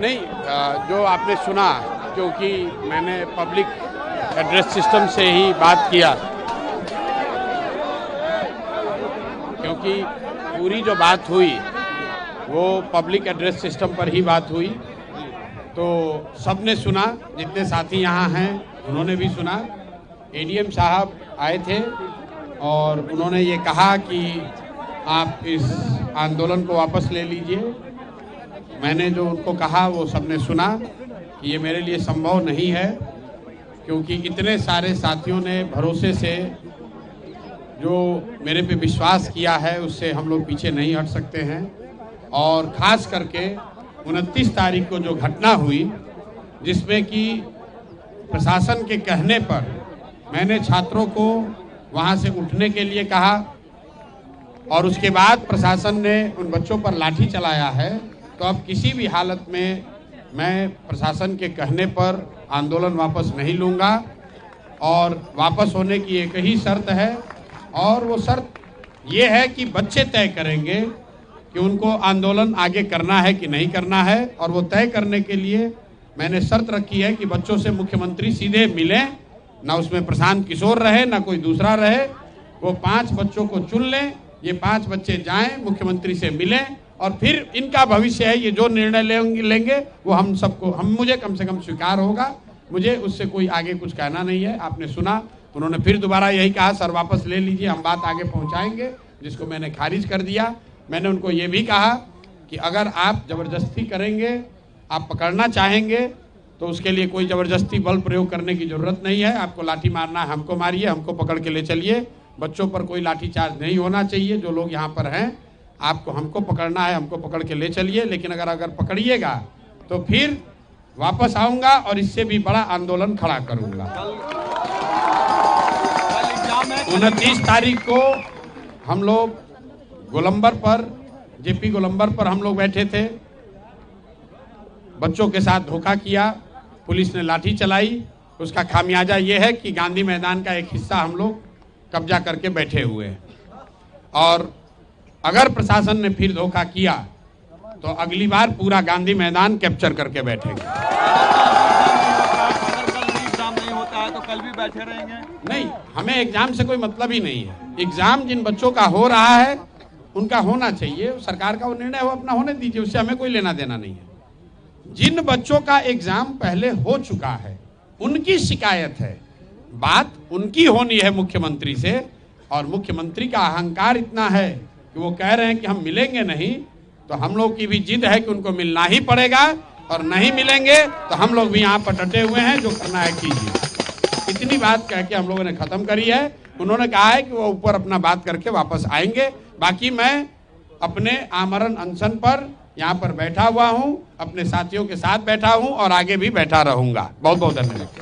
नहीं, जो आपने सुना, क्योंकि मैंने पब्लिक एड्रेस सिस्टम से ही बात किया, क्योंकि पूरी जो बात हुई वो पब्लिक एड्रेस सिस्टम पर ही बात हुई, तो सबने सुना, जितने साथी यहाँ हैं उन्होंने भी सुना। एडीएम साहब आए थे और उन्होंने ये कहा कि आप इस आंदोलन को वापस ले लीजिए। मैंने जो उनको कहा वो सबने सुना कि ये मेरे लिए संभव नहीं है, क्योंकि इतने सारे साथियों ने भरोसे से जो मेरे पे विश्वास किया है उससे हम लोग पीछे नहीं हट सकते हैं। और ख़ास करके 29 तारीख को जो घटना हुई, जिसमें कि प्रशासन के कहने पर मैंने छात्रों को वहाँ से उठने के लिए कहा और उसके बाद प्रशासन ने उन बच्चों पर लाठी चलाया है, तो अब किसी भी हालत में मैं प्रशासन के कहने पर आंदोलन वापस नहीं लूँगा। और वापस होने की एक ही शर्त है, और वो शर्त ये है कि बच्चे तय करेंगे कि उनको आंदोलन आगे करना है कि नहीं करना है। और वो तय करने के लिए मैंने शर्त रखी है कि बच्चों से मुख्यमंत्री सीधे मिलें, ना उसमें प्रशांत किशोर रहे ना कोई दूसरा रहे। वो 5 बच्चों को चुन लें, ये 5 बच्चे जाएं, मुख्यमंत्री से मिलें, और फिर इनका भविष्य है, ये जो निर्णय लेंगे वो हम सबको, मुझे कम से कम स्वीकार होगा। मुझे उससे कोई आगे कुछ कहना नहीं है। आपने सुना, उन्होंने फिर दोबारा यही कहा, सर वापस ले लीजिए, हम बात आगे पहुंचाएंगे, जिसको मैंने खारिज कर दिया। मैंने उनको ये भी कहा कि अगर आप ज़बरदस्ती करेंगे, आप पकड़ना चाहेंगे, तो उसके लिए कोई ज़बरदस्ती बल प्रयोग करने की ज़रूरत नहीं है। आपको लाठी मारना है, हमको मारिए, हमको पकड़ के ले चलिए। बच्चों पर कोई लाठीचार्ज नहीं होना चाहिए। जो लोग यहाँ पर हैं, आपको हमको पकड़ना है, हमको पकड़ के ले चलिए। लेकिन अगर पकड़िएगा तो फिर वापस आऊँगा और इससे भी बड़ा आंदोलन खड़ा करूँगा। 29 तारीख को हम लोग गोलंबर पर, जेपी गोलंबर पर हम लोग बैठे थे। बच्चों के साथ धोखा किया, पुलिस ने लाठी चलाई। उसका खामियाजा ये है कि गांधी मैदान का एक हिस्सा हम लोग कब्जा करके बैठे हुए हैं। और अगर प्रशासन ने फिर धोखा किया तो अगली बार पूरा गांधी मैदान कैप्चर करके बैठेंगे। एग्जाम नहीं होता है तो कल भी बैठे रहेंगे? नहीं, हमें एग्जाम से कोई मतलब ही नहीं है। एग्जाम जिन बच्चों का हो रहा है उनका होना चाहिए, सरकार का वो निर्णय हो, अपना होने दीजिए, उससे हमें कोई लेना देना नहीं है। जिन बच्चों का एग्जाम पहले हो चुका है उनकी शिकायत है, बात उनकी होनी है मुख्यमंत्री से। और मुख्यमंत्री का अहंकार इतना है कि वो कह रहे हैं कि हम मिलेंगे नहीं, तो हम लोग की भी जिद है कि उनको मिलना ही पड़ेगा, और नहीं मिलेंगे तो हम लोग भी यहाँ पर डटे हुए हैं, जो करना है कीजिए। इतनी बात कह के हम लोगों ने खत्म करी है। उन्होंने कहा है कि वो ऊपर अपना बात करके वापस आएंगे। बाकी मैं अपने आमरण अनशन पर यहाँ पर बैठा हुआ हूँ, अपने साथियों के साथ बैठा हूँ और आगे भी बैठा रहूंगा। बहुत बहुत धन्यवाद।